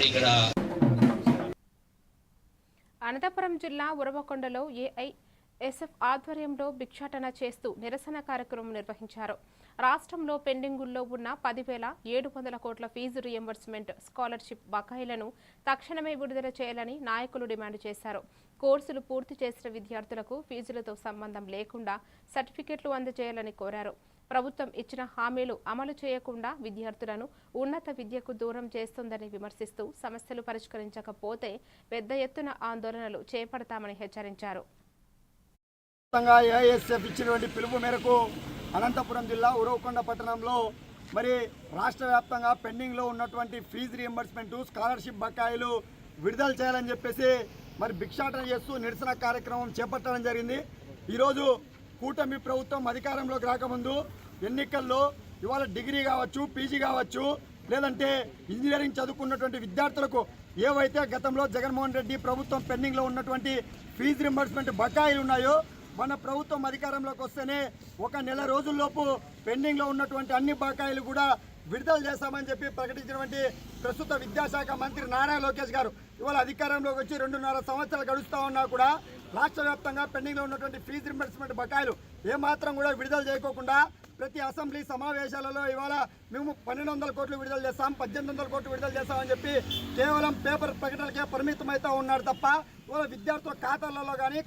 ఇక్కడ అనంతపురం జిల్లా ఉరవకొండలో ఏఐఎస్ఎఫ్ ఆధ్వర్యంలో భిక్షాటన చేస్తూ నిరసన కార్యక్రమం నిర్వహించారు. రాష్ట్రంలో పెండింగుల్లో ఉన్న 10,700 కోట్ల ఫీజు రీయింబర్స్మెంట్ స్కాలర్షిప్ బకాయిలను తక్షణమే విడుదల చేయాలని నాయకులు డిమాండ్ చేశారు. కోర్సులు పూర్తి చేసిన విద్యార్థులకు ఫీజులతో సంబంధం లేకుండా సర్టిఫికెట్లు అందజేయాలని కోరారు. ప్రభుత్వం ఇచ్చిన హామీలు అమలు చేయకుండా విద్యార్థులను ఉన్నత విద్యకు దూరం చేస్తోందని విమర్శిస్తూ సమస్యలు పరిష్కరించకపోతే పెద్ద ఎత్తున ఆందోళనలు చేపడతామని హెచ్చరించారు. ఏఐఎస్ఎఫ్ ఇచ్చినటువంటి పిలుపు మేరకు అనంతపురం జిల్లా ఉరవకొండ పట్టణంలో మరి రాష్ట్ర వ్యాప్తంగా పెండింగ్లో ఉన్నటువంటి ఫీజు రీయింబర్స్మెంట్ స్కాలర్షిప్ బకాయిలు విడుదల చేయాలని చెప్పేసి మరి భిక్షాటన చేస్తూ నిరసన కార్యక్రమం చేపట్టడం జరిగింది. ఈరోజు కూటమి ప్రభుత్వం అధికారంలోకి రాకముందు ఎన్నికల్లో ఇవాళ డిగ్రీ కావచ్చు, పీజీ కావచ్చు, లేదంటే ఇంజనీరింగ్ చదువుకున్నటువంటి విద్యార్థులకు ఏవైతే గతంలో జగన్మోహన్ రెడ్డి ప్రభుత్వం పెండింగ్లో ఉన్నటువంటి ఫీజు రీయింబర్స్మెంట్ బకాయిలు ఉన్నాయో మన ప్రభుత్వం అధికారంలోకి వస్తేనే ఒక నెల రోజుల్లోపు పెండింగ్లో ఉన్నటువంటి అన్ని బకాయిలు కూడా విడుదల చేస్తామని చెప్పి ప్రకటించినటువంటి ప్రస్తుత విద్యాశాఖ మంత్రి నారా లోకేష్ గారు ఇవాళ అధికారంలోకి వచ్చి 2.5 సంవత్సరాలు గడుస్తూ ఉన్నా కూడా రాష్ట్ర వ్యాప్తంగా పెండింగ్లో ఉన్నటువంటి ఫీజు రీయింబర్స్మెంట్ బకాయిలు ఏమాత్రం కూడా విడుదల చేయకోకుండా ప్రతి అసెంబ్లీ సమావేశాలలో ఇవాళ మేము 1,200 కోట్లు విడుదల చేస్తాం, 1,800 కోట్లు విడుదల చేస్తామని చెప్పి కేవలం పేపర్ ప్రకటనలకే పరిమితం అవుతూ ఉన్నారు తప్ప ఇవాళ విద్యార్థుల ఖాతాలలో కానీ